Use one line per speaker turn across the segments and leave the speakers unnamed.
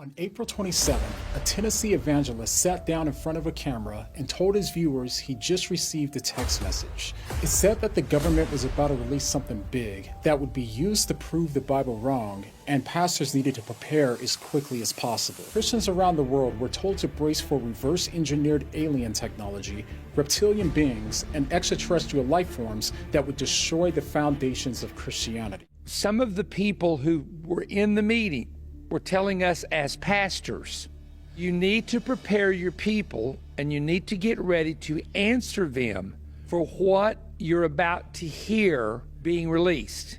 On April 27, a Tennessee evangelist sat down in front of a camera and told his viewers he just received a text message. It said that the government was about to release something big that would be used to prove the Bible wrong, and pastors needed to prepare as quickly as possible. Christians around the world were told to brace for reverse-engineered alien technology, reptilian beings, and extraterrestrial life forms that would destroy the foundations of Christianity.
Some of the people who were in the meeting were telling us as pastors, you need to prepare your people and you need to get ready to answer them for what you're about to hear being released.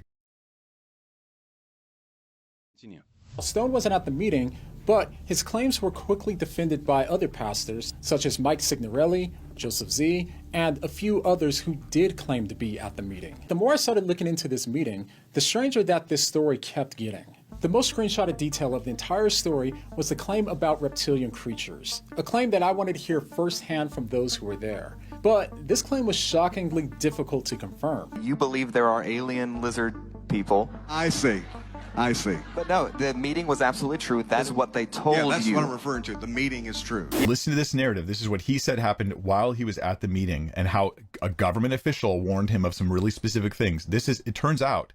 Stone wasn't at the meeting, but his claims were quickly defended by other pastors, such as Mike Signorelli, Joseph Z, and a few others who did claim to be at the meeting. The more I started looking into this meeting, the stranger that this story kept getting. The most screenshotted detail of the entire story was the claim about reptilian creatures, a claim that I wanted to hear firsthand from those who were there. But this claim was shockingly difficult to confirm.
You believe there are alien lizard people?
I see.
But no, the meeting was absolutely true. That's what they told you.
Yeah, that's what I'm referring to. The meeting is true.
Listen to this narrative. This is what he said happened while he was at the meeting and how a government official warned him of some really specific things. It turns out,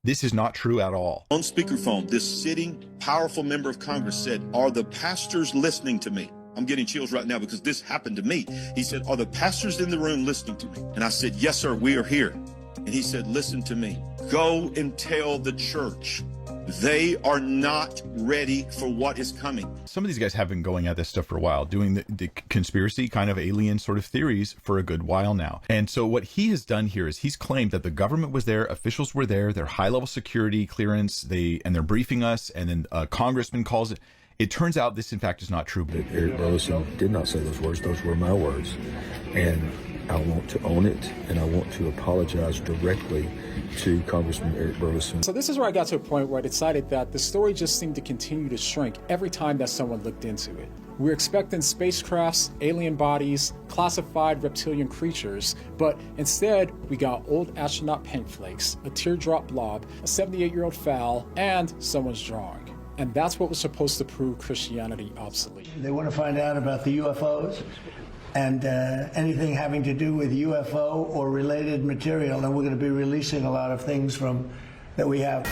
this is not true at all.
On speakerphone, this sitting, powerful member of Congress said, "Are the pastors listening to me?" I'm getting chills right now because this happened to me. He said, "Are the pastors in the room listening to me?" And I said, "Yes, sir, we are here." And he said, "Listen to me. Go and tell the church they are not ready for what is coming."
Some of these guys have been going at this stuff for a while, doing the conspiracy kind of alien sort of theories for a good while now. And so what he has done here is he's claimed that the government was there, officials were there, their high-level security clearance, they're briefing us, and then a congressman calls it. It turns out this, in fact, is not true.
Eric Burlison did not say those words. Those were my words. And I want to own it, and I want to apologize directly to Congressman Eric Burlison.
So this is where I got to a point where I decided that the story just seemed to continue to shrink every time that someone looked into it. We were expecting spacecrafts, alien bodies, classified reptilian creatures, but instead we got old astronaut paint flakes, a teardrop blob, a 78-year-old fowl, and someone's drawing. And that's what was supposed to prove Christianity obsolete.
They want to find out about the UFOs and anything having to do with UFO or related material, and we're going to be releasing a lot of things that we have.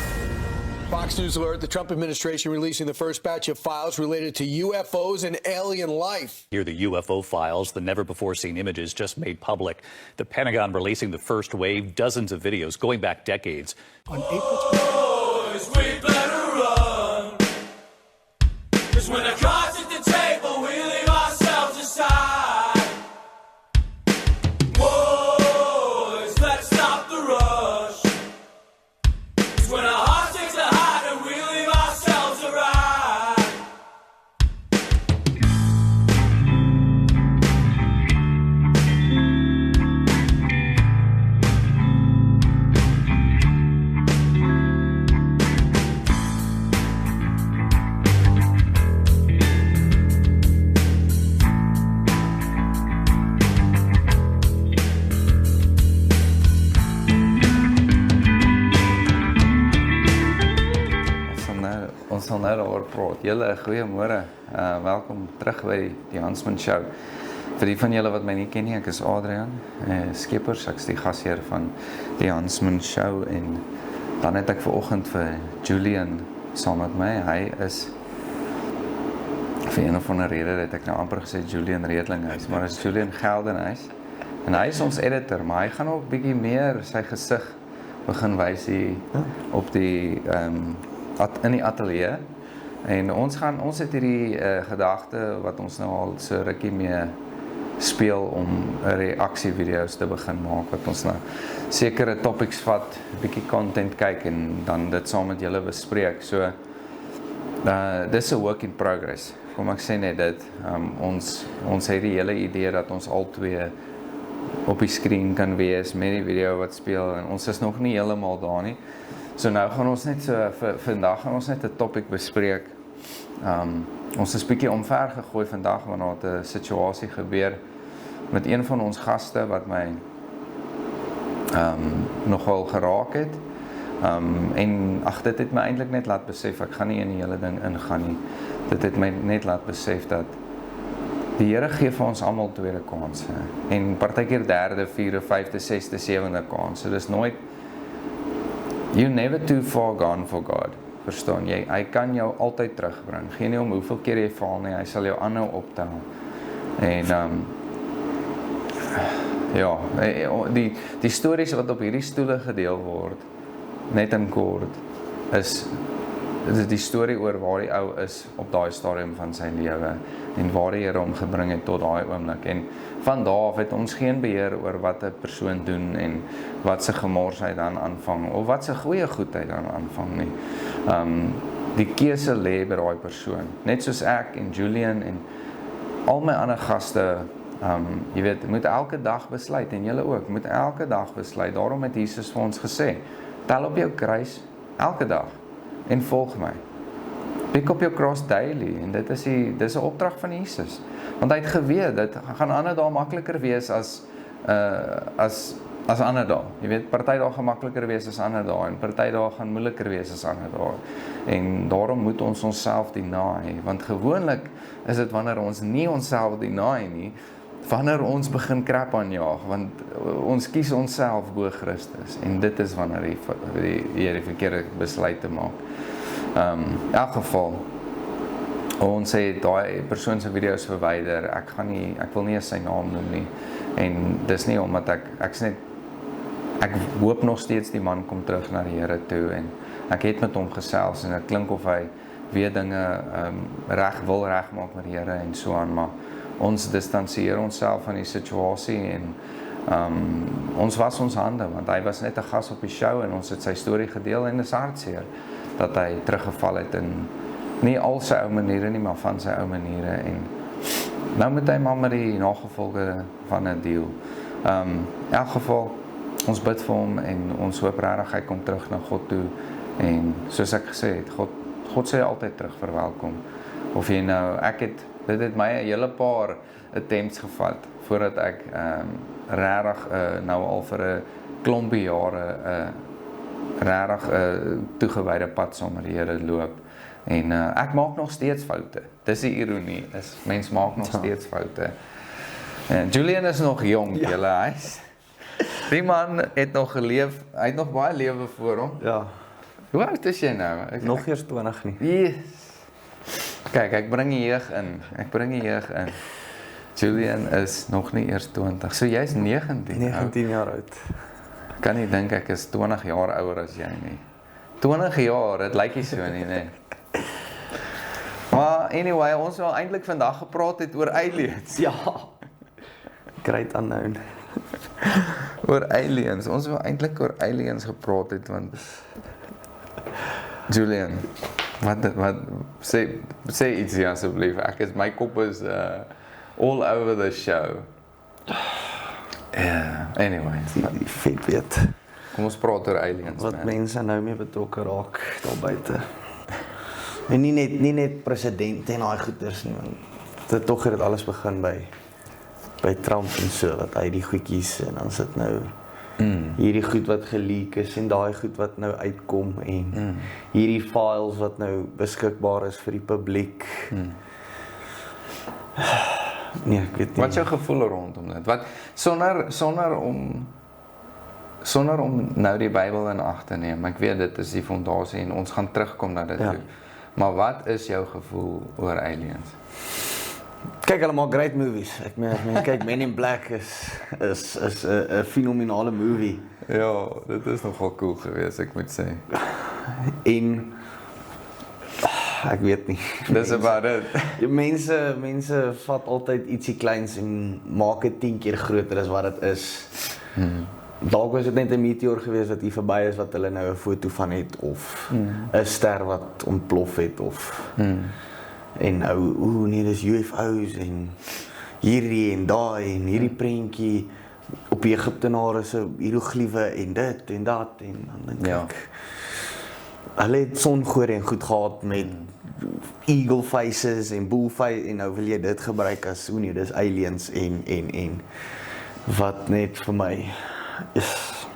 Fox News alert, the Trump administration releasing the first batch of files related to UFOs and alien life.
Here the UFO files, the never-before-seen images just made public. The Pentagon releasing the first wave, dozens of videos going back decades.
On April 20th,
we better run. 'Cause when the cards at the table, we leave ourselves aside.
Ons sal nou daaroor praat. Julle, goeiemôre. Welkom terug by die Hansman Show. Vir die van julle wat my nie ken nie, ek is Adrian Skeepers, ek is die gasheer van die Hansman Show, en dan het ek vanoggend vir Julian saam met my. Hy is vir een of ander rede het ek nou amper gesê Julian Redlinghuis, maar is Julian Geldenhuis. En hy is ons editor, maar hy gaan ook 'n bietjie meer sy gesig begin wys hier op die in die ateljee. En ons het hierdie gedagte wat ons nou al so rukkie mee speel om reaksievideo's te begin maak, wat ons nou sekere topics vat, bietjie content kyk en dan dit saam met julle bespreek. So dis 'n work in progress. Kom ek sê net dit, ons het die hele idee dat ons al twee op die skerm kan wees met die video wat speel, en ons is nog nie heeltemal daar nie. So nou gaan ons net vandag gaan ons net 'n topic bespreek. Ons is bietjie omver gegooi vandag wanneer daar 'n situasie gebeur met een van ons gaste wat my nogal geraak het. En ag, dit het my eintlik net laat besef, ek gaan nie in die hele ding ingaan nie. Dit het my net laat besef dat die Here gee vir ons almal tweede kansse. En partykeer derde, vierde, vyfde, sesde, sewende kans. So dis nooit you never too far gone for God. Verstaan jy? Hy kan jou altyd terugbring. Geen nie om hoeveel keer jy val nie, hy sal jou aanhou optel. En ja, die stories wat op hierdie stoele gedeel word, net in kort, is die storie oor waar die ou is op daai stadium van sy lewe en waar die Here hom gebring het tot daai oomblik. En van daar af het ons geen beheer oor wat 'n persoon doen en wat se gemors hy dan aanvang of wat se goeie goed hy dan aanvang nie. Die keuse lê by daai persoon. Net soos ek en Julian en al my ander gaste, jy weet, moet elke dag besluit en julle ook, moet elke dag besluit. Daarom het Jesus vir ons gesê, tel op jou kruis elke dag en volg my. Pick up your cross daily, en dit is 'n opdrag van Jesus. Want hy het geweet, dit gaan ander dae makliker wees as ander dae. Jy weet, party dae gaan makliker wees as ander dae, en party dae gaan moeiliker wees as ander dae. En daarom moet ons onsself deny, want gewoonlik is dit wanneer ons nie onsself deny nie, wanneer ons begin krap aanjaag, want ons kies onsself bo Christus, en dit is wanneer die verkeerde besluit te maak. In elk geval, ons het daai persoon se video's verwyder. Ek wil nie sy naam noem nie. En dis nie omdat ek hoop nog steeds die man kom terug na die Here toe, en ek het met hom gesels en dit klink of hy weer dinge wil regmaak met die Here en so aan, maar ons distansieer onsself van die situasie en ons was ons hande, want hy was net 'n gas op die show en ons het sy storie gedeel en is hartseer dat hy teruggeval het in nie al sy ou maniere nie, maar van sy ou maniere, en nou moet hy maar met die nagevolge van 'n deal. In elk geval, ons bid vir hom en ons hoop regtig hy kom terug na God toe, en soos ek gesê het, God sê altyd terug verwelkom. Of jy nou, dit het my 'n hele paar attempts gevat voordat ek regtig nou al vir 'n klompie jare regtig toegewyde pad saam met die Here loop. En ek maak nog steeds foute. Dis die ironie, mens maak nog steeds foute. Julian is nog jong, julle. Die man het nog geleef, hy het nog baie lewe voor hom.
Ja.
Hoe oud is jy nou?
Nog eers 20 nie.
Yes. Kyk, ek bring die jeug in. Julian is nog nie eers 20. So jy's 19.
19 jaar oud.
Kan nie dink ek is 20 jaar ouer as jy nie. 20 jaar, dit lyk nie so nie, nee. Maar anyway, ons wil eintlik vandag gepraat het oor aliens.
Ja. Great unknown.
Oor aliens. Ons wil eintlik oor aliens gepraat het, want Julian, wat sê ietsie asseblief. My kop is all over the show. Anyway,
die vet weet.
Kom ons praat oor aliens.
Wat mense nou mee betrokke raak daar buite. En nie net presidente en daai goeters nie, want dit tog het alles begin by Trump en so, wat hy die goedjies, en dan sit nou hierdie goed wat geleak is en daai goed wat nou uitkom, en hierdie files wat nou beskikbaar is vir die publiek. Nee, ek weet nie.
Wat is jou gevoel rondom dit? Wat sonder om nou die Bybel in ag te neem, ek weet dit is die fondasie en ons gaan terugkom na dit toe. Maar wat is jou gevoel oor aliens?
Kyk, hulle maak great movies. Ek meen, kyk, Men in Black is 'n fenominale movie.
Ja, dit is nogal cool geweest, ek moet sê.
En ek weet nie.
Dis about it.
Mense vat altyd ietsie kleins en maak dit 10 keer groter as wat dit is. Dalk was dit net 'n meteoor geweest wat hier verby is wat hulle nou 'n foto van het, of 'n ster wat ontplof het, of en nou, nee, dis UFO's en hierdie en daai en hierdie prentjie op die Egiptenare se hieroglife en dit en dat, en dan dink ek, hulle het songore en goed gehad met eagle faces en bull face, en nou wil jy dit gebruik as, nee, dis aliens en wat net vir my is,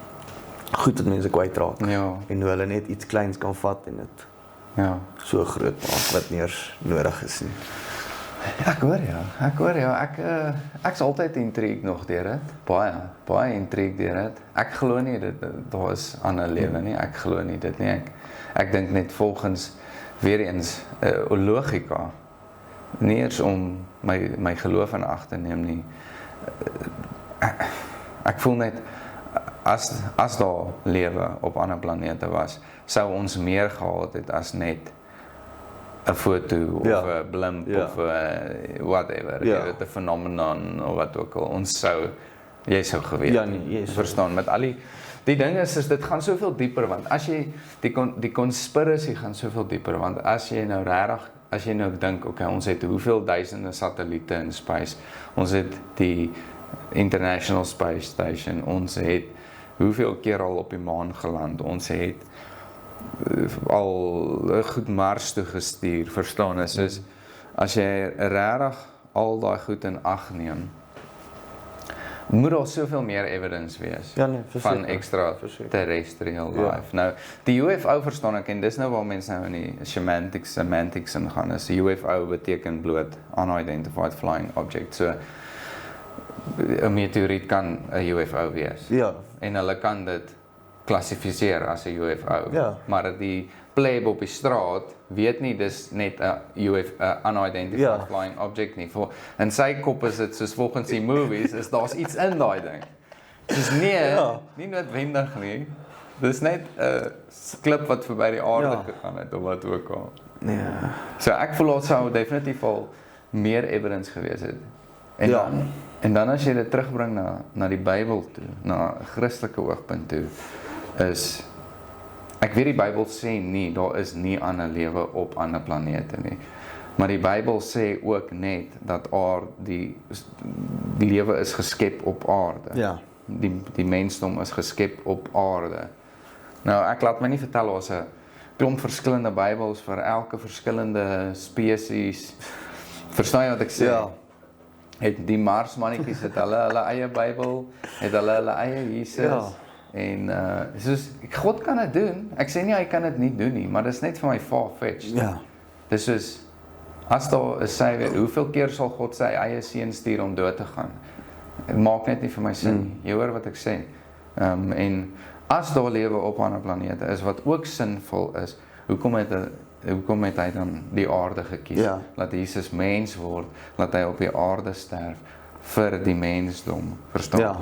goed wat mense kwytraak.
Ja.
En hoe hulle net iets kleins kan vat en dit
Ja.
so groot maak wat nie eers nodig is nie.
Ek hoor jou. Ek's altyd intrigued nog deur dit. Baie intrigued deur dit. Ek glo nie daar is ander lewe nie. Ek glo nie dit nie. Ek dink net volgens weer eens logika. Nie eers om my geloof in ag te neem nie. Ek voel net as daar lewe op ander planete was, sou ons meer gehad het as net 'n foto of 'n blimp of whatever, jy weet 'n phenomenon of wat ook al. Jy sou geweet.
Ja, nee, jy
verstaan met al die ding is dit gaan soveel dieper, want as jy die conspiracy gaan soveel dieper, want as jy nou dink, okay, ons het hoeveel duisende satelliete in space, ons het die International Space Station, ons het hoeveel keer al op die maan geland, ons het al goed Mars toe gestuur, verstaan is, soos, as jy regtig al daai goed in ag neem, moet daar soveel meer evidence wees van extra terrestrial life. Nou, die UFO verstaan ek, en dis nou waar mense nou in die semantics in gaan, is UFO beteken bloot unidentified flying object, so 'n meteoriet kan 'n UFO wees. En hulle kan dit klassifiseer as 'n UFO. Maar die pleb op die straat weet nie dis net 'n unidentified flying object nie. In sy kop is dit soos volgens die movies, is daar's iets in daai ding. Dis nie noodwendig nie. Dis net 'n klip wat verby die aarde gegaan het of wat ook al. So ek voel ons sou definitief al meer evidence gewees het. En dan as jy dit terugbring na die Bybel toe, na 'n Christelike oogpunt toe, is ek weet die Bybel sê nie daar is nie ander lewe op ander planete nie. Maar die Bybel sê ook net dat die lewe is geskep op aarde. Die mensdom is geskep op aarde. Nou ek laat my nie vertel daar's 'n klomp verskillende Bybels vir elke verskillende spesies. Verstaan jy wat ek sê? Het die Marsmannetjies het hulle eie Bybel, het hulle eie Jesus. En soos God kan dit doen. Ek sê nie hy kan dit nie doen nie, maar dis net vir my far-fetched. Dis soos as daar is sy weer, hoeveel keer sal God sy eie seun stuur om dood te gaan? Dit maak net nie vir my sin nie. Jy hoor wat ek sê. En as daar lewe op ander planete is wat ook sinvol is, hoekom het hy dan die aarde gekies? Laat Jesus mens word, laat hy op die aarde sterf vir die mensdom, verstaan?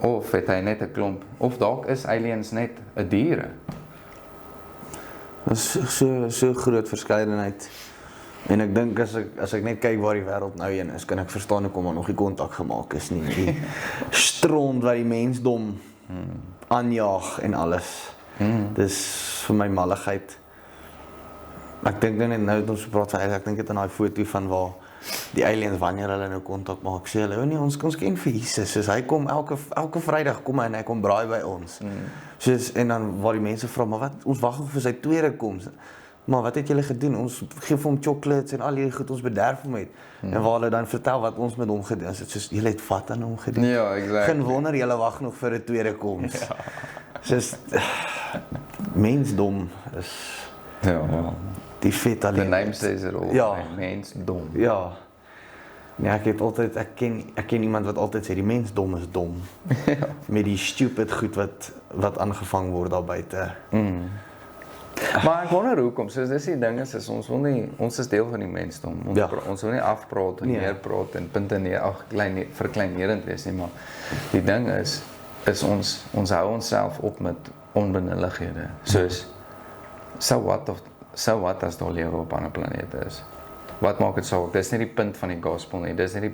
Of het hy net 'n klomp, of dalk is aliens net 'n diere?
Dis so groot verskeidenheid. En ek dink as ek net kyk waar die wêreld nou heen is, kan ek verstaan hoekom daar nog nie kontak gemaak is nie. Die stront wat die mensdom aanjaag en alles. Dis vir my malligheid. Ek dink net nou het ons gepraat van, ek dink dit aan daai foto van waar die aliens, wanneer hulle nou kontak maak, sê hulle, nee, ons ken vir Jesus, soos hy kom elke Vrydag kom hy en hy kom braai by ons. Soos, en dan waar die mense vra, maar wat, ons wag vir sy tweede koms. Maar wat het julle gedoen? Ons gee vir hom chocolates en al hierdie goed, ons bederf hom het. En waar hulle dan vertel wat ons met hom gedoen het, soos, julle het vat aan hom gedoen. Geen wonder julle wag nog vir 'n tweede koms. Soos, mensdom is die vet alleen.
The name says it all. Mensdom.
Nee, ek ken iemand wat altyd sê, die mensdom is dom. Met die stupid goed wat aangevang word daar buite.
Maar ek wonder hoekom, soos dis die ding is ons is deel van die mensdom. Ons wil nie afpraat en neerpraat en punte neer, verkleinerend wees nie, maar die ding is ons hou onsself op met onbenullighede. Soos, so wat as daar lewe op ander planete is? Wat maak dit saak? Dis nie die punt van die gospel nie, dis nie die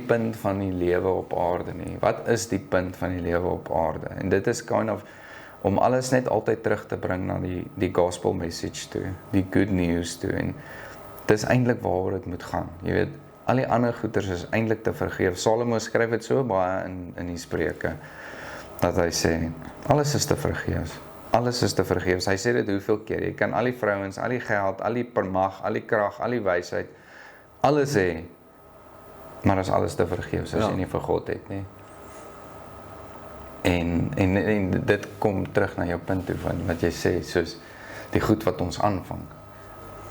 punt van die lewe op aarde nie. Wat is die punt van die lewe op aarde? En dit is kind of om alles net altyd terug te bring na die gospel message toe, die good news toe, en dis eintlik waaroor dit moet gaan. Jy weet, al die ander goeters is eintlik te vergeef. Salomo skryf dit so baie in die Spreuke, dat hy sê, alles is te vergeef. Alles is te vergeef. Hy sê dit hoeveel keer, jy kan al die vrouens, al die geld, al die permag, al die krag, al die wysheid, alles hê, maar as alles te vergeef, as jy nie vir God het nie. En dit kom terug na jou punt toe van wat jy sê, soos die goed wat ons aanvang.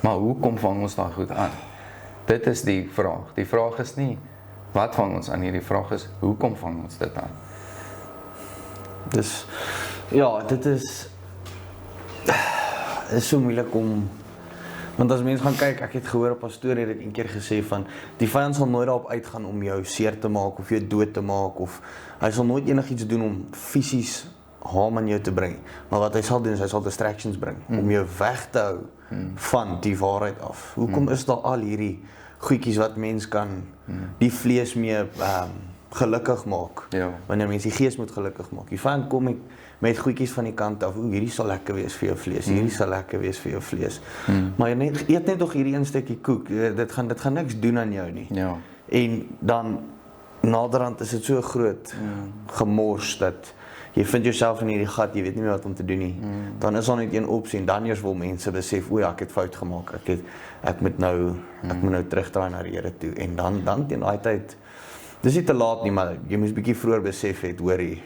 Maar hoekom vang ons daai goed aan? Dit is die vraag. Die vraag is nie, wat vang ons aan hier? Die vraag is, hoekom vang ons dit aan?
Dus, ja, dit is so moeilik om, want as mense gaan kyk, ek het gehoor op 'n storie het ek een keer gesê van, die vyand sal nooit daarop uitgaan om jou seer te maak, of jou dood te maak, of hy sal nooit enigiets doen om fisies harm aan jou te bring, maar wat hy sal doen is, hy sal distractions bring, om jou weg te hou van die waarheid af. Hoekom is daar al hierdie goedjies wat mens kan die vlees mee gelukkig maak, wanneer mens die gees moet gelukkig maak. Die vyand kom met goedjies van die kant af, hierdie sal lekker wees vir jou vlees, hierdie sal lekker wees vir jou vlees. Maar jy eet net nog hierdie een stukkie koek, dit gaan niks doen aan jou nie. En dan, naderhand is dit so groot gemors, dat jy vind jouself in hierdie gat, jy weet nie meer wat om te doen nie. Dan is daar net een opsie, en dan eers wil mense besef, o ja, ek het fout gemaak, ek moet nou terugdraai na die Here toe, en dan teen daai tyd, dis nie te laat nie, maar jy moes bietjie vroeër besef het, hoorie,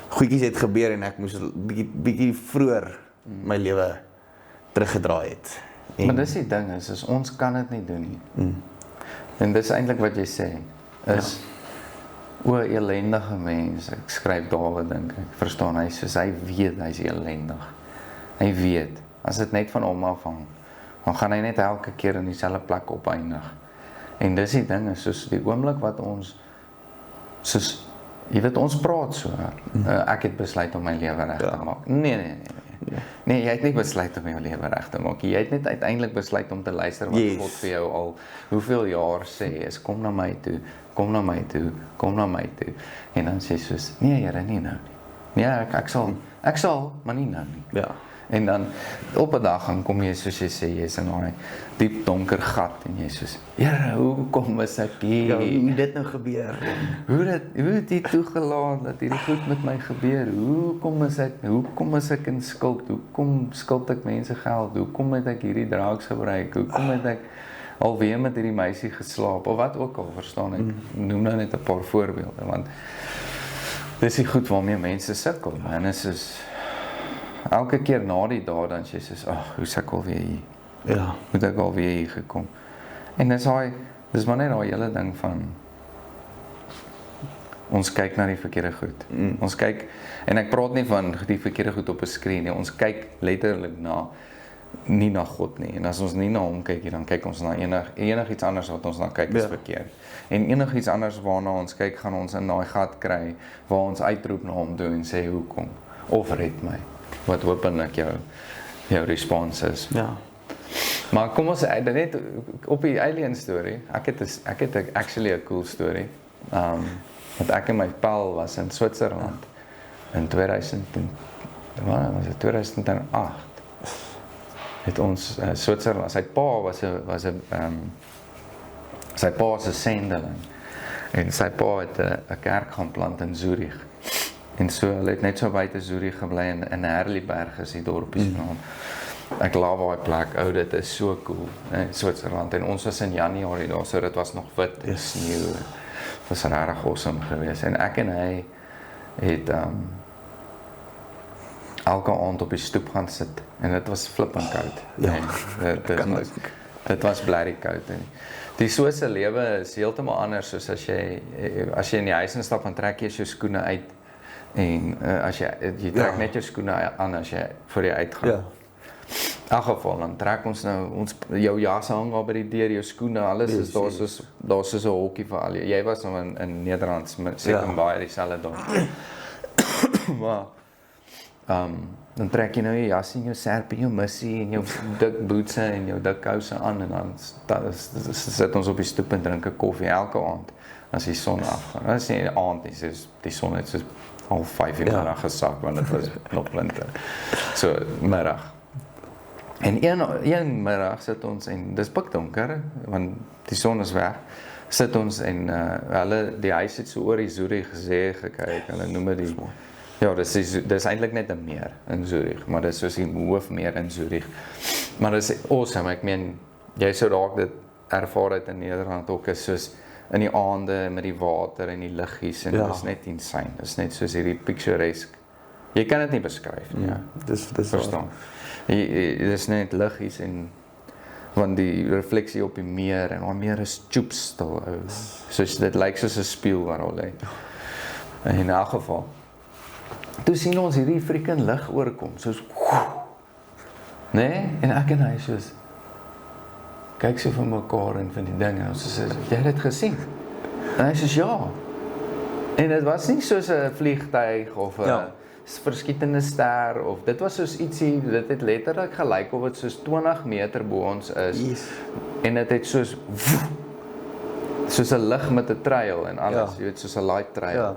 goedjies het gebeur, en ek moes bietjie vroeër my lewe teruggedraai het.
Maar dis die ding is ons kan dit nie doen nie. En dis eintlik wat jy sê, is, o, ellendige mens, ek skryf Dawid, dink ek, verstaan, hy weet, hy is ellendig. Hy weet, as dit net van hom afhang, dan gaan hy net elke keer in dieselfde plek opeindig. En dis die ding is, soos die oomblik wat ons, soos, jy weet, ons praat so, ek het besluit om my lewe reg te maak. Nee, jy het nie besluit om jou lewe reg te maak. Jy het net uiteindelik besluit om te luister wat God vir jou al hoeveel jaar sê, is kom na my toe, kom na my toe, kom na my toe. En dan sê soos, nee Here, nie nou nie. Nee, ek sal, maar nie nou nie. Ja. En dan op 'n dag dan kom jy, soos jy sê, jy is in daai diep donker gat en jy soos, Here, hoekom is ek hier?
Ja, hoe het dit nou gebeur?
Hoe het jy toegelaat dat hierdie goed met my gebeur? Hoekom is ek in skuld? Hoekom skuld ek mense geld? Hoekom het ek hierdie drugs gebruik? Hoekom het ek alweer met hierdie meisie geslaap? Of wat ook al, verstaan ek. Noem nou net 'n paar voorbeelde, want dis die goed waarmee mense sukkel, en dit is elke keer na die dae dan sê jy, hoe is ek alweer hier? Ja. Hoe het ek alweer hier gekom? En dis maar net daai hele ding van, ons kyk na die verkeerde goed. Ons kyk, en ek praat nie van die verkeerde goed op 'n skerm nie, ons kyk letterlik nie na God nie. En as ons nie na hom kyk, dan kyk ons na enigiets anders wat ons na kyk is verkeerd. En enigiets anders waarna ons kyk, gaan ons in daai gat kry, waar ons uitroep na hom toe en sê, hoekom? Of red my. Wat hopelik jou respons is. Ja. Maar kom ons net op die alien story. Ek het actually 'n cool story. Want ek en my pa was in Switserland in 2008. Het ons Switserland, sy pa was 'n sendeling. En sy pa het 'n kerk gaan plant in Zurich. En so, hulle het net so buite Zurich gebly in Herliberg is die dorpie se naam. Ek love daai plek, dit is so cool, in Switserland. En ons was in Januarie daar, so dit was nog wit en sneeu. Dit was regtig awesome geweest. En ek en hy het elke aand op die stoep gaan sit. En dit was flippend koud. Ja, dit was blerrie koud. Die Switse lewe is heeltemal anders, soos as jy in die huis instap, dan trek jy jou skoene uit. En as jy trek net jou skoene aan as jy voor jy uitgaan. Ja. In elk geval, dan trek ons nou, jou jas hang daar by die deur, jou skoene, alles is daar soos 'n hokkie vir al. Jy was nou in Nederland, seker baie dieselfde daar. Maar, dan trek jy nou jou jas en jou serp en jou missie en jou dik bootse en jou dik kouse aan en dan sit ons op die stoep en drink 'n koffie elke aand as die son afgaan. Dit is nie die aand nie, die son het soos 4:30 in die middag gesak, want dit was nog winter. So, middag. En een middag sit ons, en dis pikdonker, want die son is weg, sit ons en die huis het so oor die Zurich gesê gekyk, hulle noem dit ja, dis eintlik net 'n meer in Zurich, maar dis soos die hoofmeer in Zurich. Maar dis awesome, ek meen, jy sou dalk dit ervaar het in Nederland ook, is soos in die aande met die water en die liggies en dit is net insane. Dit is net soos hierdie picturesque. Jy kan dit nie beskryf nie. Ja.
Dis
verstaan. Dit is net liggies en want die refleksie op die meer en die meer is choepstil. Soos dit lyk soos 'n spieël waar al lê. In elk geval. Toe sien ons hierdie freaking lig oorkom, soos nee, en ek en hy soos kyk so vir mekaar en van die dinge, ons sê, jy het dit gesien? En hy sê ja. En dit was nie soos 'n vliegtuig of 'n verskietende ster of dit was soos ietsie, dit het letterlik gelyk of dit soos 20 meter bo ons is. En dit het soos 'n lig met 'n trail en alles, jy weet, soos 'n light trail.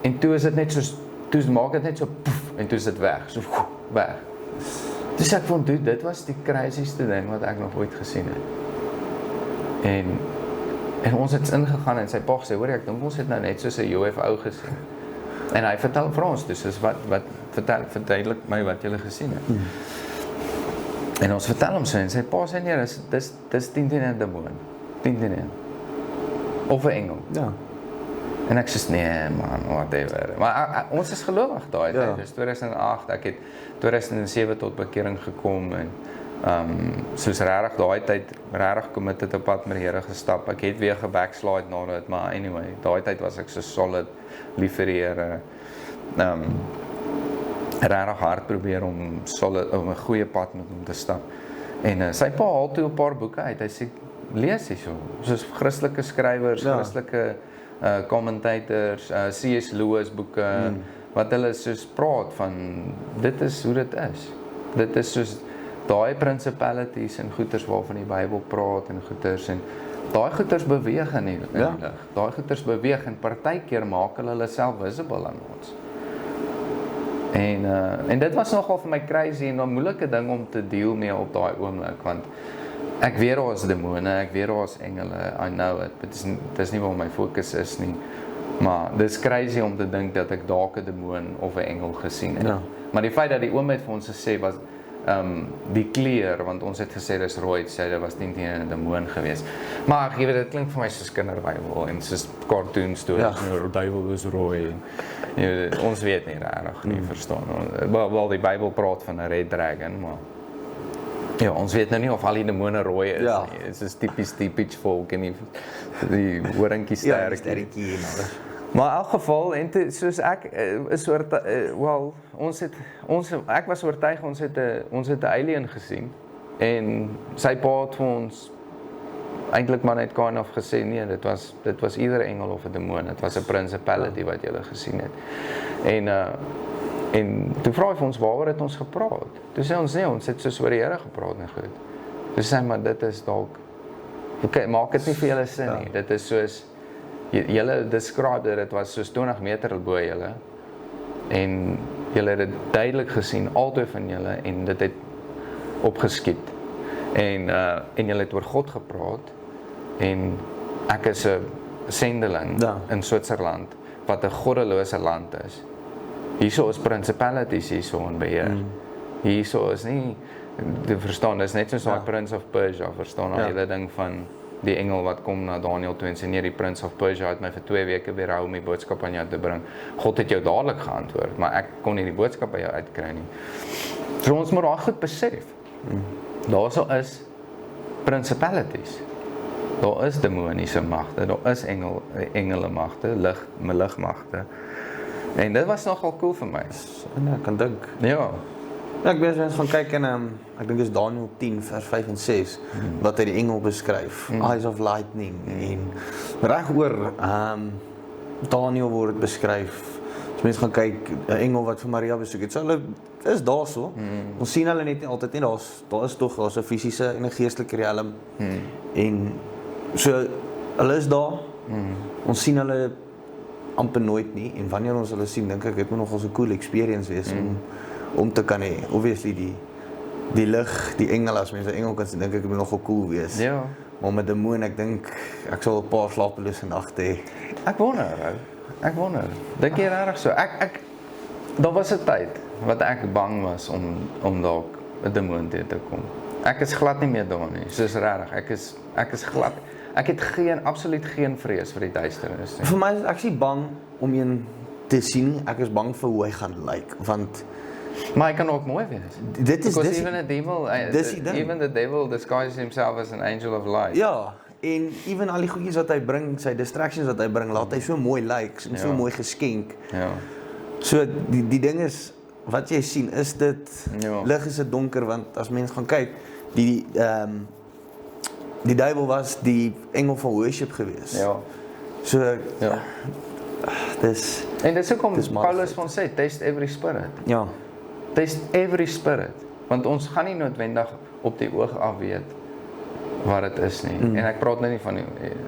En toe is dit net soos, toe maak dit net so poef, en toe is dit weg, so weg. Dus ek vond, dit was die crazieste ding wat ek nog ooit gesien het. En ons het ingegaan en sy pa gesê, hoor ek dink ons het nou net soos 'n UFO gesien. En hy vertel vir ons, dus is wat verduidelik my wat julle gesien het. En ons vertel hom so, en sy pa sê nee, dis 10-1 demoon. 10-1. Of 'n engel. Ja. En ek sê nee man, whatever. Maar ons is gelowig daai tyd. Dis 2008, ek het 2007 tot bekering gekom en soos regtig daai tyd regtig committed op pad met die Here gestap. Ek het weer gebackslide na dit, maar anyway, daai tyd was ek so solid lief vir die Here. Regtig hard probeer om 'n goeie pad met hom te stap. En sy pa haal toe 'n paar boeke uit. Hy sê lees hierso, soos Christelike skrywers, Christelike commentators, C.S. Lewis boeke, wat hulle soos praat van, dit is hoe dit is. Dit is soos daai principalities en goeters waarvan die Bybel praat en goeters en daai goeters beweeg in die lig. Daai goeters beweeg en partykeer maak hulle self visible aan ons. En dit was nogal vir my crazy en 'n moeilike ding om te deel mee op daai oomblik, want ek weet daar is demone, ek weet daar is engele, I know it, but dit is nie waar my fokus is nie. Maar dit is crazy om te dink dat ek dalk 'n demoon of 'n engel gesien het. Ja. Maar die feit dat die oom het vir ons gesê was die kleur, want ons het gesê dis rooi, sê dit was nie 'n demoon geweest. Maar jy weet, dit klink vir my soos kinderbybel en soos cartoon stories, die duiwel is rooi. Jy weet, ons weet nie regtig nie, verstaan. Wel die Bybel praat van 'n red dragon, maar ja, ons weet nou nie of al die demone rooi is nie. Dit is typies die pitchfork en die horingkie sterretjie en alles. Maar in elk geval, en soos ek is ek was oortuig ons het 'n alien gesien en sy pa het vir ons eintlik maar net kind of gesê nee, dit was ieder engel of 'n demoon, dit was 'n principality wat jy gesien het. En toe vra hy vir ons waaroor het ons gepraat. Toe sê ons nee, ons het soos oor die Here gepraat en goed. Toe sê hy maar dit is dalk maak dit nie vir julle sin nie. Dit is soos julle describe dit was soos 20 meter bo julle en julle het dit duidelik gesien, albei van julle, en dit het opgeskiet. En julle het oor God gepraat en ek is 'n sendeling in Switserland wat 'n goddelose land is. Hierso is principalities hierso in beheer. Hierso is nie, jy verstaan, dis net soos daai Prince of Persia, verstaan al hele ding van die engel wat kom na Daniel toe en sê nee, die Prince of Persia het my vir 2 weke weerhou om die boodskap aan jou te bring. God het jou dadelik geantwoord, maar ek kon nie die boodskap by jou uitkry nie. So ons moet daai goed besef. Daarso is principalities. Daar is demoniese magte, daar is engele magte, ligmagte. En dit was nogal cool vir my.
En ek kan dink.
Ja.
Ek weet mens gaan kyk en ek dink dis Daniel 10 vers 5 en 6 wat hy die engel beskryf. Eyes of lightning en reg oor Daniel word dit beskryf. As mense gaan kyk, 'n engel wat vir Maria besoek het, so hulle is daarso. Ons sien hulle net nie altyd nie. Daar's 'n fisiese en 'n geestelike riem. En so hulle is daar. Ons sien hulle amper nooit nie, en wanneer ons hulle sien, dink ek dit moet nogal so 'n cool experience wees om te kan hê. Obviously die lig, die engel, as mense 'n engel kan sien, dink ek dit moet nogal cool wees.
Ja.
Maar met 'n demoon, ek dink ek sal 'n paar slapelose nagte hê.
Ek wonder. Dink jy regtig so? Daar was 'n tyd wat ek bang was om dalk 'n demoon te kom. Ek is glad nie meer daar nie. Soos regtig, ek is glad. Ek het absoluut geen vrees vir die duisternis nie.
Vir my is ek nie bang om een te sien nie. Ek is bang vir hoe hy gaan lyk, want
maar hy kan ook mooi wees.
Dit is
Because even a devil,
dis die ding.
even the devil disguises himself as an angel of light.
Ja, en even al die goedjies wat hy bring, sy distractions wat hy bring, laat hy so mooi lyk, en so mooi geskenk.
Ja.
So die ding is, wat jy sien, is dit lig, is dit donker, want as mens gaan kyk, die duiwel was die engel van worship gewees.
Ja.
So dis
en dis hoekom Paulus van sê, test every spirit.
Ja.
Test every spirit, want ons gaan nie noodwendig op die oog af weet wat dit is nie. En ek praat nou nie van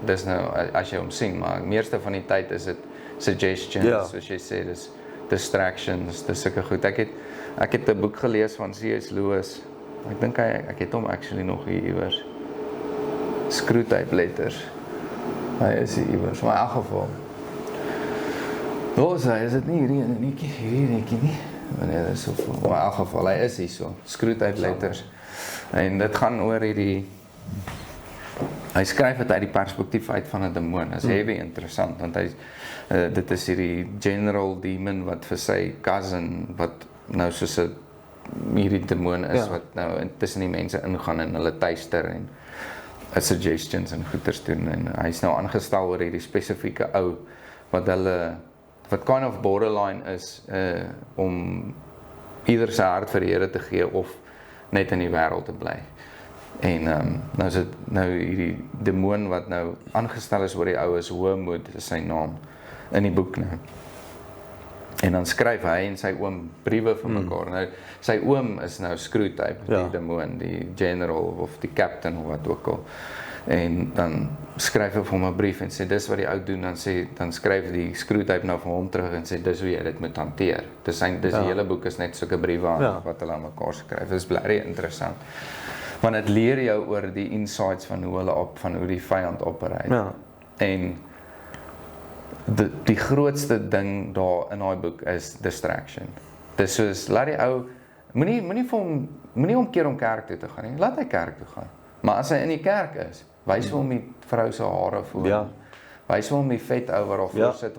dis nou as jy hom sien, maar meeste van die tyd is dit suggestions, soos jy sê, dis distractions, dis sulke goed. Ek het 'n boek gelees van C.S. Lewis. Ek dink ek het hom actually nog hier iewers. Screwtape Letters. Hy is hier iewers, maar in elk geval. Is dit nie hierdie netjie nie? Wanneer dit so vol. Maar in elk geval, hy is hier so. Screwtape Letters. En dit gaan oor hy skryf dit uit die perspektief uit van 'n demoon. Dit is heavy interessant, want dit is hierdie general demon wat vir sy cousin, wat nou soos 'n hierdie demoon is, wat nou tussen die mense ingaan en hulle tuister en suggestions en goeders doen. En hy's nou aangestel oor hierdie spesifieke ou, wat kind of borderline is, om ieder sy hart vir die Here te gee, of net in die wêreld te bly. En nou is dit hierdie demoon wat nou aangestel is oor die ou, is Hoëmoed, is sy naam in die boek nou. En dan skryf hy en sy oom briewe vir mekaar. Nou sy oom is nou Screwtape, die demoon, die general of die captain of wat ook al. En dan skryf hy vir hom 'n brief en sê dis wat die ou doen, dan skryf die Screwtape nou vir hom terug en sê dis hoe jy dit moet hanteer. Dis die hele boek is net sulke briewe wat hulle aan mekaar skryf. Dit is baie interessant. Want dit leer jou oor die insights van hoe die vyand opereer. Ja. En die grootste ding daar in daai boek is distraction. Dis soos, laat die ou, moenie omkeer om kerk toe te gaan nie, laat hy kerk toe gaan. Maar as hy in die kerk is, wys vir hom die vrou se hare voor. Ja. Wys vir hom die vet ou wat daar voor sit,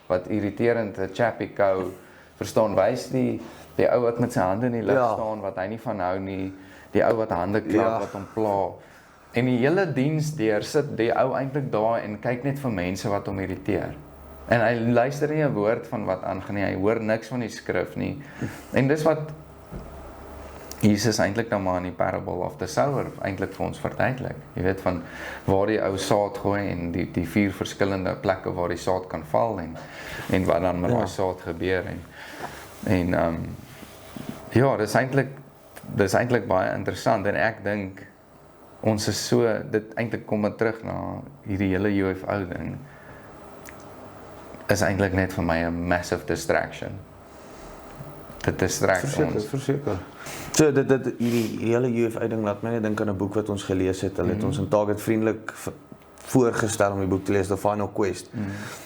wat irriterend, 'n chappie kou, verstaan, wys die ou wat met sy hande in die lug staan, wat hy nie van hou nie, die ou wat hande klap, wat hom pla. En die hele diens deur sit die ou eintlik daar en kyk net vir mense wat hom irriteer. En hy luister nie 'n woord van wat aangaan nie, hy hoor niks van die skrif nie. En dis wat Jesus eintlik dan maar in die parable of the sower eintlik vir ons verduidelik. Jy weet van waar die ou saad gooi en die 4 verskillende plekke waar die saad kan val en wat dan met daai saad gebeur en dis eintlik baie interessant en ek dink ons is so, dit eintlik kom terug na hierdie hele UFO ding, is eintlik net vir my 'n massive distraction. Dit distract ons. Verseker. So hierdie hele UFO ding laat my net dink aan 'n boek wat ons gelees het. Hulle het ons in Target vriendelik voorgestel om die boek te lees, The Final Quest.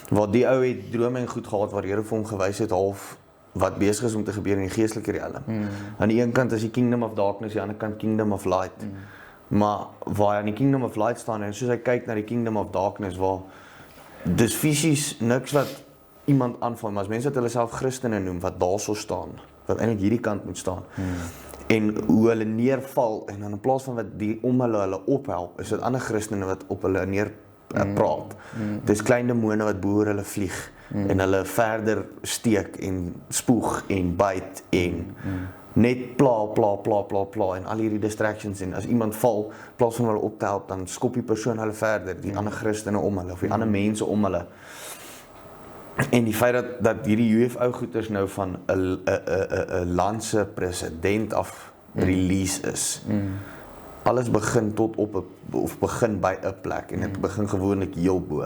Waar die ou het drome en goed gehad waar Here vir hom gewys het half wat besig is om te gebeur in die geestelike riem. Aan die een kant is die Kingdom of Darkness, aan die ander kant Kingdom of Light. Maar waar hy aan die Kingdom of Light staan en soos hy kyk na die Kingdom of Darkness, waar dis fisies niks wat iemand aanval, maar as mense wat hulle self Christene noem, wat daarso staan, wat eintlik hierdie kant moet staan, en hoe hulle neerval, en dan in plaas van wat die om hulle ophelp, is dit ander Christene wat op hulle neer praat. Dis klein demone wat bo oor hulle vlieg, en hulle verder steek, en spoeg, en byt, en net pla, en al hierdie distractions, en as iemand val, in plaas van hulle op te help, dan skop die persoon hulle verder, die ander Christene om hulle, of die ander mense om hulle. En die feit dat hierdie UFO goeders nou van 'n land se president af release is. Alles begin begin by 'n plek, en dit begin gewoonlik heel bo.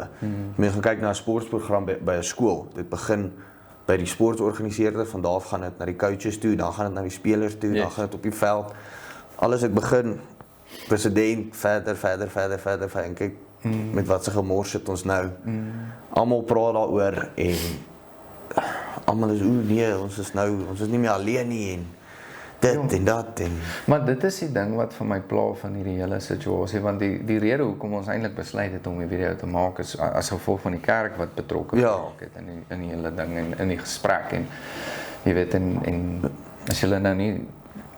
Mense gaan kyk na 'n sportprogram by 'n skool, dit begin by die sportorganiseerder, van daar af gaan dit na die coaches toe, dan gaan dit na die spelers toe, dan gaan dit op die veld. Alles het begin, president, verder, en kyk, met wat se gemors sit ons nou. Almal praat daaroor, en almal is, nee, ons is nie meer alleen nie, en
dit en dat en
Maar dit is die ding wat vir my pla van hierdie hele situasie, want die rede hoekom ons eintlik besluit het om die video te maak is as gevolg van die kerk wat betrokke geraak het in die hele ding en in die gesprek en jy weet en as julle nou nie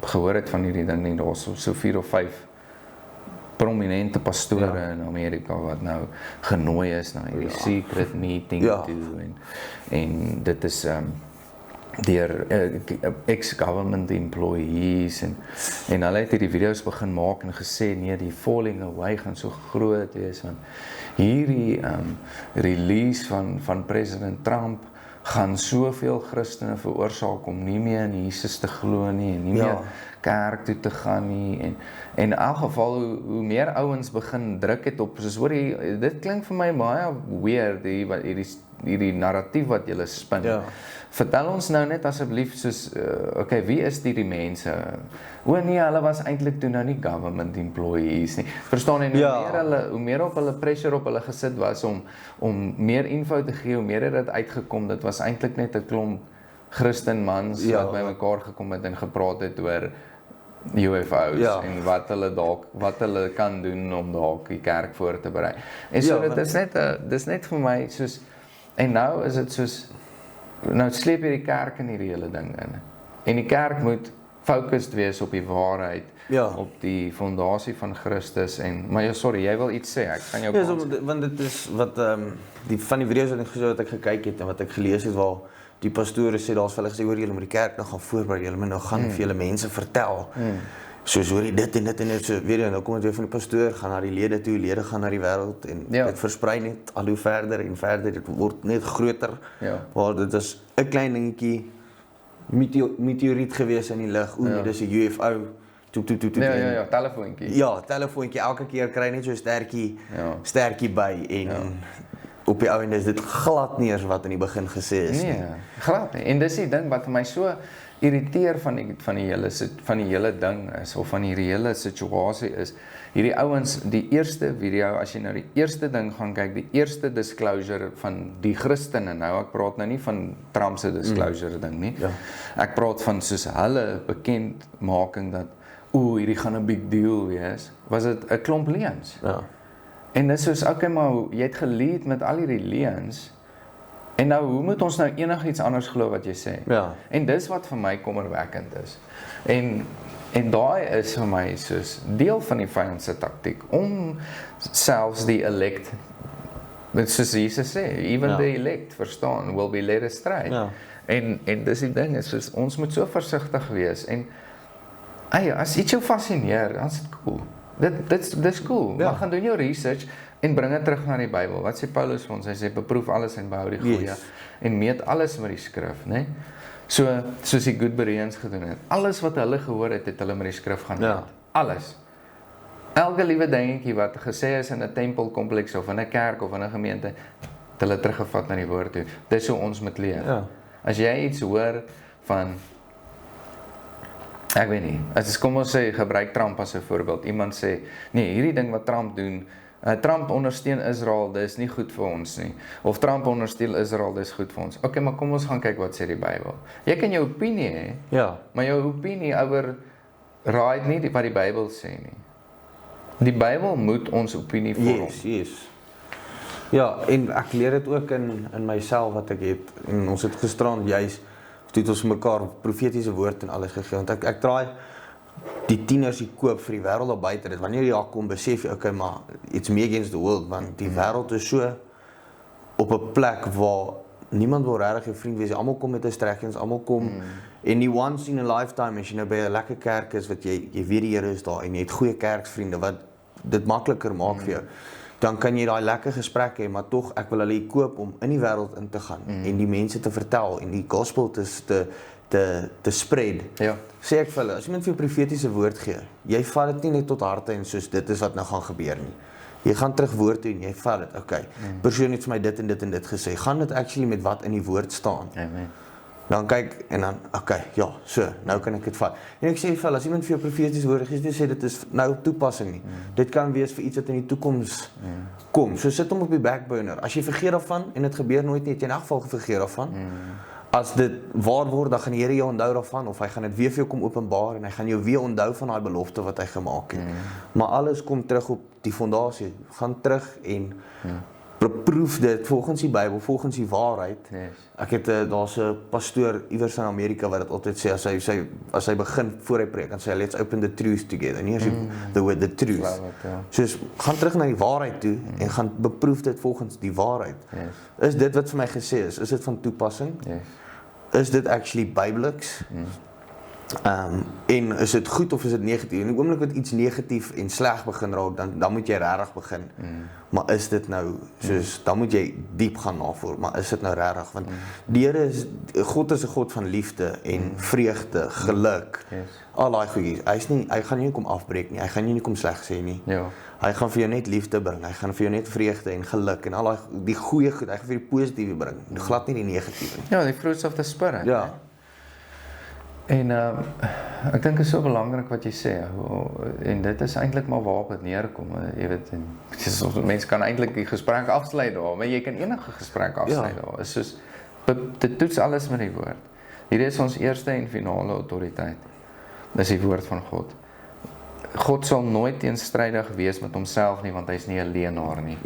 gehoor het van hierdie ding nie, daar's so 4 of 5 prominente pastore in Amerika wat nou genooi is na hierdie secret meeting toe en dit is deur ex-government employees en hulle het hierdie video's begin maak en gesê nee, die falling away gaan so groot wees want hierdie release van president Trump gaan soveel Christene veroorsaak om nie meer in Jesus te glo nie en nie meer kerk toe te gaan nie en in elk geval hoe meer ouens begin druk het op soos hoor dit klink vir my baie weird hierdie narratief wat julle spin. Vertel ons nou net asseblief soos okay, wie is die mense? O nee, hulle was eintlik toe nou nie government employees nie. Verstaan jy hoe meer op hulle pressure op hulle gesit was om meer info te gee, hoe meer het dit uitgekom, dit was eintlik net 'n klomp Christen mans wat by mekaar gekom het en gepraat het oor UFO's en wat hulle kan doen om dalk die kerk voor te berei. En so dis net vir my soos en nou is dit soos nou sleep jy die kerk in hierdie hele ding in. En die kerk moet gefocust wees op die waarheid, op die fondasie van Christus maar sorry, jy wil iets sê, ek gaan jou
want dit is wat van die video's wat ek gekyk het en wat ek gelees het waar die pastore sê daar's vir hulle gesê hoor julle moet die kerk nou gaan voorberei, julle moet nou gaan vir julle mense vertel. Soos hoor jy dit en dit so weer nou kom dit weer van die pastoor gaan na die lede toe, lede gaan na die wêreld en dit versprei net al hoe verder en verder, dit word net groter. Waar dit is 'n klein dingetjie meteoriet gewees in die lug. Nee, dis 'n UFO. Telefoontjie. Ja, telefoontjie elke keer kry net so 'n stertjie by en op die ouende is dit glad nie eers wat in die begin gesê is nie. Nee,
glad nie. En dis die ding wat vir my so irriteer van die hele ding is of van hierdie hele situasie is. Hierdie ouens, die eerste video, as jy nou die eerste ding gaan kyk, die eerste disclosure van die Christene nou, ek praat nou nie van Trump se disclosure ding nie. Ek praat van soos hulle bekendmaking dat hierdie gaan 'n big deal wees. Was dit 'n klomp leuns? En dis soos okay, maar jy het gelead met al hierdie leuns. En nou, hoe moet ons nou enigiets anders glo wat jy sê? En dis wat vir my kommerwekkend is. En daai is vir my soos deel van die vyand se taktiek om selfs die elect, soos Jesus sê, even the elect, verstaan, will be led astray. En dis die ding is soos ons moet so versigtig wees en as iets jou fascineer, dan is dit cool. Dis cool. Maar gaan doen jou research en bring dit terug na die Bybel. Wat sê Paulus vir ons? Hy sê beproef alles en behou die goeie en meet alles met die skrif, né? Soos die Good Bereans gedoen het. Alles wat hulle gehoor het, het hulle met die skrif gaan meet. Alles. Elke liewe dingetjie wat gesê is in 'n tempelkompleks of in 'n kerk of in 'n gemeente, het hulle teruggevat na die woord toe. Dis hoe ons moet leef. As jy iets hoor van ek weet nie, as kom ons sê, gebruik Trump as 'n voorbeeld. Iemand sê, nee, hierdie ding wat Trump doen, Trump ondersteun Israel, dis nie goed vir ons nie. Of Trump ondersteun Israel, dis goed vir ons. Okay, maar kom ons gaan kyk wat sê die Bybel. Jy kan jou opinie hê, maar jou opinie override nie wat die Bybel sê nie. Die Bybel moet ons opinie vorm.
Ja, en ek leer dit ook in myself wat ek het, en ons het gisterand juis het ons mekaar profetiese woord en alles gegee, want ek draai die tieners die koop vir die wêreld daar buite, dit wanneer jy daar kom, besef jy, okay, maar it's me against the world, want die wêreld is so op 'n plek waar niemand wil regtig 'n vriend wees, almal kom met distractions, almal kom, en die once in a lifetime, as jy nou by 'n lekker kerk is, wat jy weet die Here is daar, en jy het goeie kerksvriende, wat dit makliker maak vir jou, dan kan jy daai lekker gesprekke hê, maar tog, ek wil hulle koop om in die wêreld in te gaan, en die mense te vertel, en die gospel te spread. Sê ek vir hulle, as iemand vir jou profetiese woord gee, jy vat dit nie net tot harte en soos dit is wat nou gaan gebeur nie. Jy gaan terug woord toe en jy vat dit, okay, persoon het vir my dit en dit en dit gesê, gaan dit actually met wat in die woord staan. Dan kyk, en dan, okay, ja, so, nou kan ek dit vat. En ek sê vir hulle, as iemand vir jou profetiese woord gee, sê dit is nou op toepassing nie. Dit kan wees vir iets wat in die toekoms kom. So sit hom op die backburner. As jy vergeet daarvan en dit gebeur nooit nie, het jy in elk geval vergeet daarvan. as dit waar word, dan gaan die Here jou onthou daarvan, of hy gaan dit weer vir jou kom openbaar, en hy gaan jou weer onthou van daai belofte wat hy gemaak het. Maar alles kom terug op die fondasie. Gaan terug en beproef dit volgens die Bybel, volgens die waarheid. Ek het daar's 'n pastoor iewers in Amerika wat dit altyd sê, as hy begin voor hy preek, dan sê hy, let's open the truth together. Nie as jy the truth. Soos gaan terug na die waarheid toe en gaan beproef dit volgens die waarheid. Is dit wat vir my gesê is dit van toepassing? Is dit actually Bybeliks? En is dit goed of is dit negatief? In die oomblik wat iets negatief en sleg begin raak, dan moet jy regtig begin. Maar is dit nou, soos, dan moet jy diep gaan navoer, maar is dit nou regtig? Want die Here God is 'n God van liefde en vreugde, geluk, al daai goedjies. Hy gaan nie kom afbreek nie, hy gaan nie kom sleg sê nie. Hy gaan vir jou net liefde bring, hy gaan vir jou net vreugde en geluk en al die goeie goed, hy gaan vir die positiewe bring, glad nie die negatiewe nie.
Ja, die fruits of the spirit.
Ja.
En ek dink is so belangrik wat jy sê, en dit is eintlik maar waarop dit neerkom, jy weet, mense kan eintlik die gesprek afsluit daar, maar jy kan enige gesprek afsluit daar, is soos, dit toets alles met die woord. Hier is ons eerste en finale autoriteit, dis die woord van God. God sal nooit teenstrydig wees met homself nie, want hy is nie 'n leienaar nie.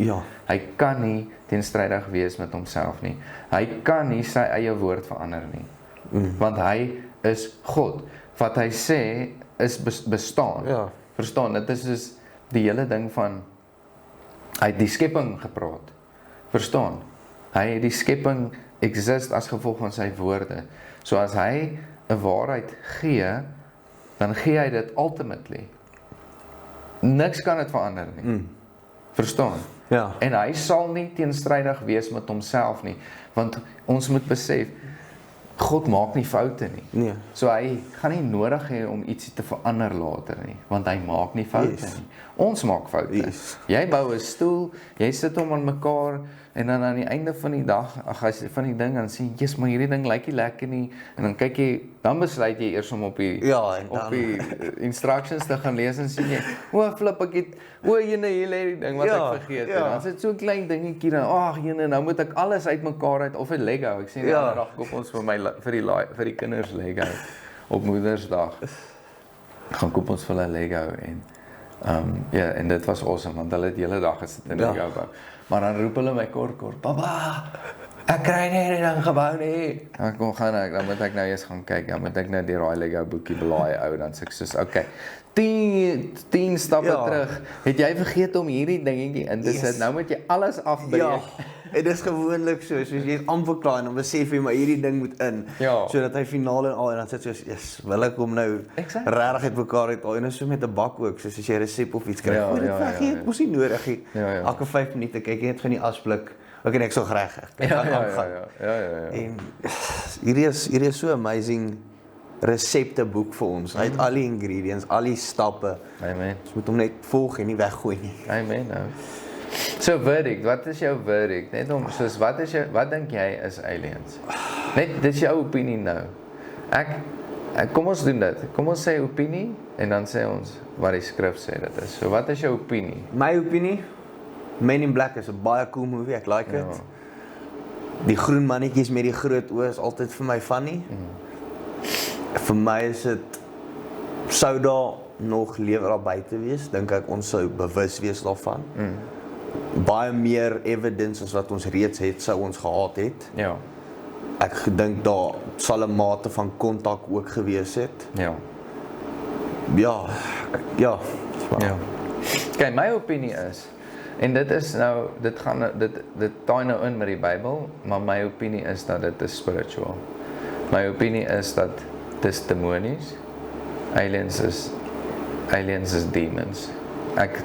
Hy kan nie teenstrydig wees met homself nie. Hy kan nie sy eie woord verander nie, want hy is God. Wat hy sê is bestaan. Verstaan, dit is dus die hele ding van, hy het die skepping gepraat. Verstaan, hy het die skepping exist as gevolg van sy woorde. So as hy 'n waarheid gee, dan gee hy dit ultimately. Niks kan dit verander nie. Verstaan? En hy sal nie teenstrydig wees met homself nie, want ons moet besef, God maak nie foute nie. So hy gaan nie nodig hê om ietsie te verander later nie, want hy maak nie foute nie. Ons maak foute. Jy bou 'n stoel, jy sit hom aan mekaar, en dan aan die einde van die dag, van die ding, dan sê jy, maar hierdie ding lyk nie lekker nie, en dan kyk jy, dan besluit jy eers om op die instructions te gaan lees, en sê jy, flip, ek het, jene, hier lê die ding wat ek vergeet, en dan sit so 'n klein dingetjie, dan, jene, nou moet ek alles uit mekaar uit, of 'n Lego, ek sê die ander dag koop ons vir die kinders Lego, op Moedersdag, gaan koop ons vir hulle Lego, en dit was awesome, want hulle het die hele dag gesit in die Lego bou. Maar dan roep hulle my kort, papa, ek kry nie hierdie ding gebou nie. Dan moet ek nou eers gaan kyk, dan moet ek nou die raai Lego boekie blaai dan sê ek soos, okay, 10 stappe terug, het jy vergeet om hierdie dingetjie in te sit, nou moet jy alles afbreek.
En dis gewoonlik soos jy het amper klaar, en dan besef jy, maar hierdie ding moet in, sodat hy finaal en dan sit soos, wil ek hom nou regtig uit mekaar uithaal, en so met 'n bak ook, soos as jy 'n resep of iets kry, ek mos nie nodig nie, elke 5 minute, kyk jy net gaan die asblik, ok, ek so reg, en hierdie is so amazing resepteboek vir ons, hy het al die ingredients, al die stappe, ons moet hom net volg en nie weggooi nie.
Amen, So verdict, wat is jou verdict? Net om, soos, wat dink jy is aliens? Net, dit is jou opinie nou. Kom ons doen dit, kom ons sê opinie, en dan sê ons wat die skrif sê dit is. So wat is jou opinie?
My opinie, Men in Black is 'n baie cool movie, ek like it. Die groen mannetjies met die groot oë is altyd vir my funny. Vir my is dit, sou daar nog lewe daar buite wees, dink ek ons sou bewus wees daarvan. Baie meer evidence as wat ons reeds het, sou ons gehad het. Ek dink daar sal 'n mate van kontak ook gewees het.
Kijk, my opinie is, en dit is nou, dit taai nou in met die Bybel, maar my opinie is dat dit is spiritual. My opinie is dat dit is demonies, aliens is demons.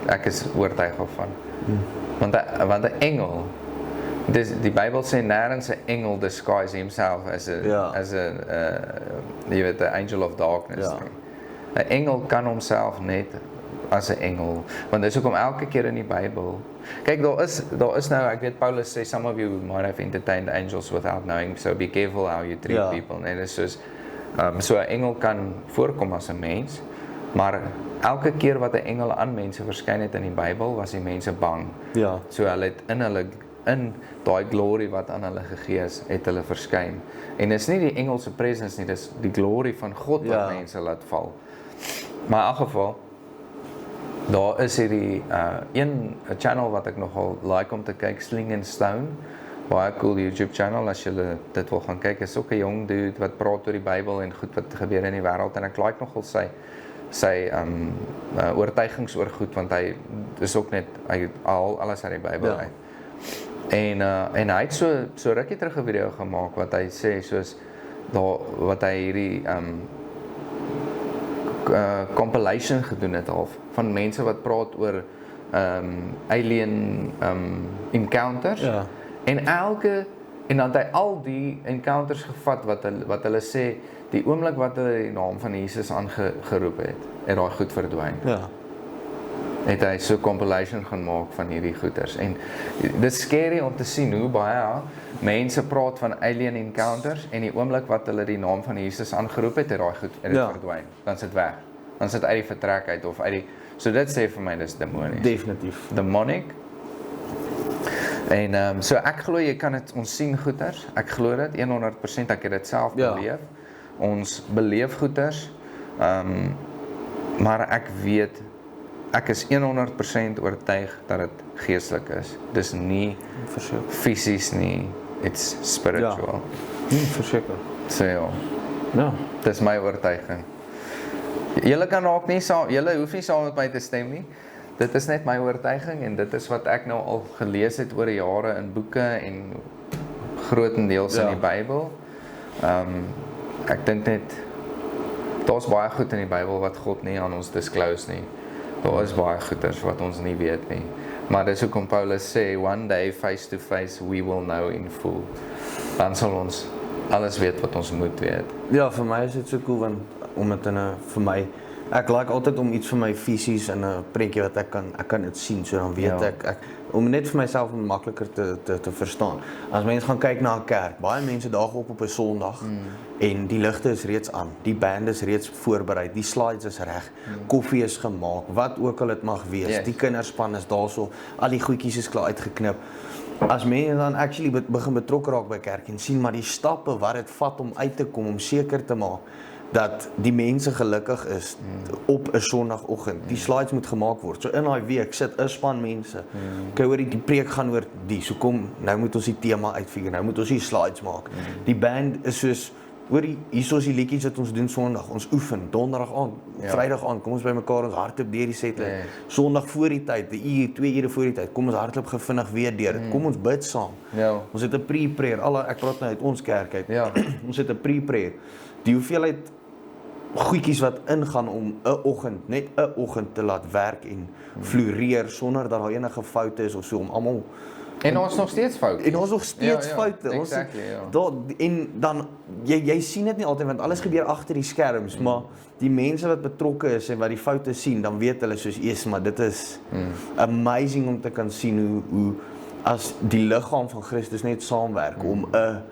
Ek is oortuig daarvan. Want 'n engel, die Bybel sê nêrens 'n engel disguise himself as jy weet, 'n angel of darkness. 'n Engel kan homself net as 'n engel, want dis hoekom elke keer in die Bybel, kyk, daar is nou, ek weet Paulus sê, some of you might have entertained angels without knowing, so be careful how you treat people, en dit is soos, so 'n engel kan voorkom as 'n mens, maar elke keer wat 'n engel aan mense verskyn het in die Bybel, was die mense bang. So hulle het in hulle in daai glory wat aan hulle gegee is, het hulle verskyn. En dis nie die engelse presence nie, dis die glory van God wat mense laat val. Maar in elk geval, daar is hierdie een channel wat ek nogal like om te kyk, Sling and Stone, baie cool YouTube channel, as julle dit wil gaan kyk, is ook 'n jong dude wat praat oor die Bybel en goed wat gebeur in die wêreld, en ek like nogal sy oortuigings oor goed, want hy is ook net, hy haal alles uit die Bybel uit. En hy het so rukkie terug 'n video gemaak, wat hy sê, soos, wat hy hierdie compilation gedoen het half, van mense wat praat oor alien encounters, en dan het hy al die encounters gevat wat hulle sê, die oomblik wat hulle die naam van Jesus aangeroep het daai goed verdwyn. Het hy so compilation gaan maak van hierdie goeters. En dit is scary om te sien hoe baie mense praat van alien encounters, en die oomblik wat hulle die naam van Jesus aangeroep het daai goed verdwyn. Dan is dit weg. Dan is dit uit die vertrek uit, of uit die, so dit sê vir my, dis demonies.
Definitief.
Demonic. En so ek glo jy kan dit, ons sien goeters, ek glo dit 100%, ek het dit self beleef. Ons beleef goeters, maar ek weet, ek is 100% oortuig dat dit geestelik is. Dis nie fisies nie, it's spiritual.
Verseker.
So dis my oortuiging. Julle kan ook nie saam, julle hoef nie saam met my te stem nie. Dit is net my oortuiging, en dit is wat ek nou al gelees het oor die jare in boeke en grootendeels in die Bybel. Ek dink net, daar's baie goed in die Bybel wat God nie aan ons disclose nie. Daar is baie goeders wat ons nie weet nie. Maar dis hoekom Paulus sê, one day face to face we will know in full. Dan sal ons alles weet wat ons moet weet.
Ja, vir my is dit so cool, want om dit vir my, ek like altyd om iets vir my fisies in 'n prentjie wat ek kan dit sien, so dan weet ek om net vir myself makliker te verstaan. As mense gaan kyk na 'n kerk, baie mense daag op 'n Sondag en die ligte is reeds aan, die band is reeds voorberei, die slides is reg, koffie is gemaak, wat ook al dit mag wees, die kinderspan is daarso, al die goedjies is klaar uitgeknip. As mense dan actually begin betrokke raak by kerk en sien maar die stappe wat dit vat om uit te kom, om seker te maak dat die mense gelukkig is op 'n Sondagoggend. Die slides moet gemaak word. So in daai week sit 'n span mense. Kyk hoor, die preek gaan oor so kom, nou moet ons die tema uitfigure, nou moet ons die slides maak. Die band is soos, hoor, hier is die liedjies wat ons doen Sondag, ons oefen, Donderdag aan, Vrydag aan, kom ons by mekaar, ons hardloop deur die setlys. Sondag voor die tyd, 1 uur, 2 ure voor die tyd, kom ons hardloop gevinnig weer deur. Kom ons bid saam. Ons het 'n pre-prayer, ek praat nou uit ons kerk uit. Ons het 'n pre-prayer. Die hoeveelheid goedjies wat ingaan om 'n oggend, net 'n oggend te laat werk en floreer sonder dat daar enige foute is of so, om almal.
En ons nog steeds foute.
En ons nog steeds foute.
Exactly,
en dan jy sien dit nie altyd, want alles gebeur agter die skerms, maar die mense wat betrokke is en wat die foute sien, dan weet hulle soos maar dit is amazing om te kan sien hoe as die liggaam van Christus net saamwerk om 'n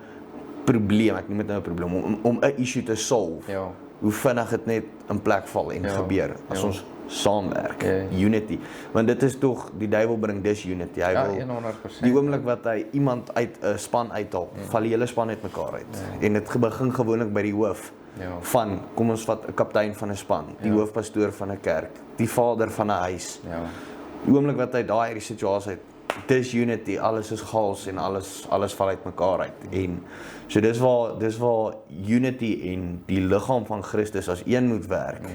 probleem, ek noem dit nou 'n probleem, om 'n issue te solve. Hoe vinnig dit net in plek val en gebeur as ons saamwerk. Unity. Want dit is tog, die duiwel bring disunity. Hy wil
100%.
die oomblik wat hy iemand uit 'n span uithaal, val die hele span uit mekaar uit. En dit begin gewoonlik by die hoof van, kom ons vat 'n kaptein van 'n span, die hoofpastoor van 'n kerk, die vader van 'n huis. Die oomblik wat hy daai situasie het, disunity, alles is chaos en alles val uit mekaar uit. En so dis waar unity en die liggaam van Christus as een moet werk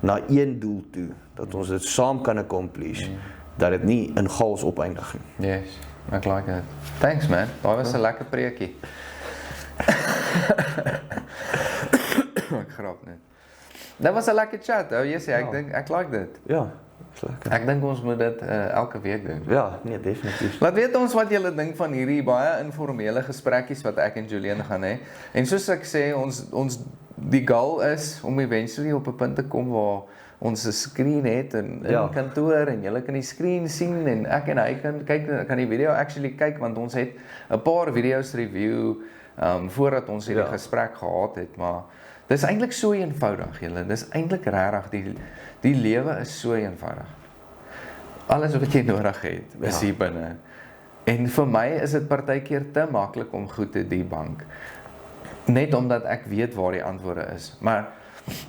na een doel toe, dat ons dit saam kan accomplish, dat dit nie in chaos opeindig nie.
Yes, ek like it. Thanks man, daai was 'n lekker preekie. Ek grap net. Dit was 'n lekker chat, ek dink ek like dit.
Ja.
Ek dink ons moet dit elke week doen.
Ja, nee, definitief.
Laat weet ons wat julle dink van hierdie baie informele gesprekkies wat ek en Julian gaan hê. En soos ek sê, ons die goal is om eventually op 'n punt te kom waar ons 'n skerm het in kantoor en julle kan die skerm sien en ek en hy kan die video actually kyk, want ons het 'n paar video's review voordat ons hierdie gesprek gehad het, maar dis eintlik so eenvoudig, julle. Dis eintlik regtig die lewe is so eenvoudig. Alles wat jy nodig het is hier binne. En vir my is dit partykeer te maklik om goed te debunk. Net omdat ek weet waar die antwoorde is. Maar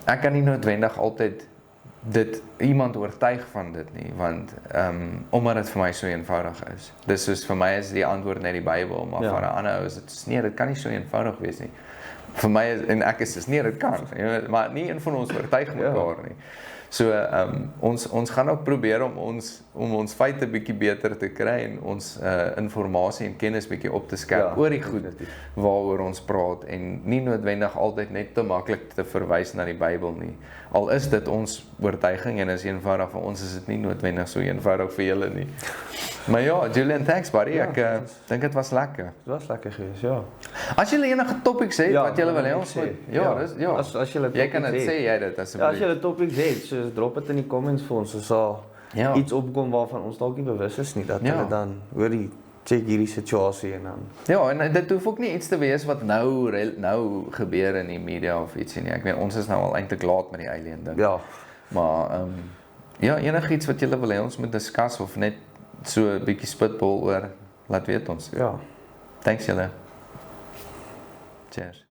ek kan nie noodwendig altyd iemand oortuig van dit nie, want omdat dit vir my so eenvoudig is. Dis soos vir my is die antwoord net die Bybel, maar vir 'n ander ou is dit nee, dit kan nie so eenvoudig wees nie. Vir my is, en ek is nee, dit kan, maar nie een van ons oortuig mekaar nie. So ons gaan ook probeer om ons feite bietjie beter te kry en ons informasie en kennis bietjie op te skerp oor die goed waaroor ons praat en nie noodwendig altyd net te maklik te verwys na die Bybel nie. Al is dit ons oortuiging en is eenvoudig vir ons, is dit nie noodwendig so eenvoudig vir julle nie. Maar ja, Julian, thanks buddy. Ek dink dit was lekker.
Dit was lekker geweest, ja.
As julle enige topics het wat julle wil hê ons moet,
as julle
jy kan dit sê, jy dit asseblief.
As julle topics het, so drop dit in die comments vir ons, so iets opkom waarvan ons dalk nie bewus is nie, dat hulle dan hoor die check hierdie situasie en dan. Ja, en dit hoef ook nie iets te wees wat nou gebeur in die media of ietsie nie. Ek weet ons is nou al eintlik laat met die alien ding. Ja. Maar ja, enigiets wat julle wil hê ons moet discuss of net so 'n bietjie spitball oor, laat weet ons. Ja. Thanks julle. Cheers.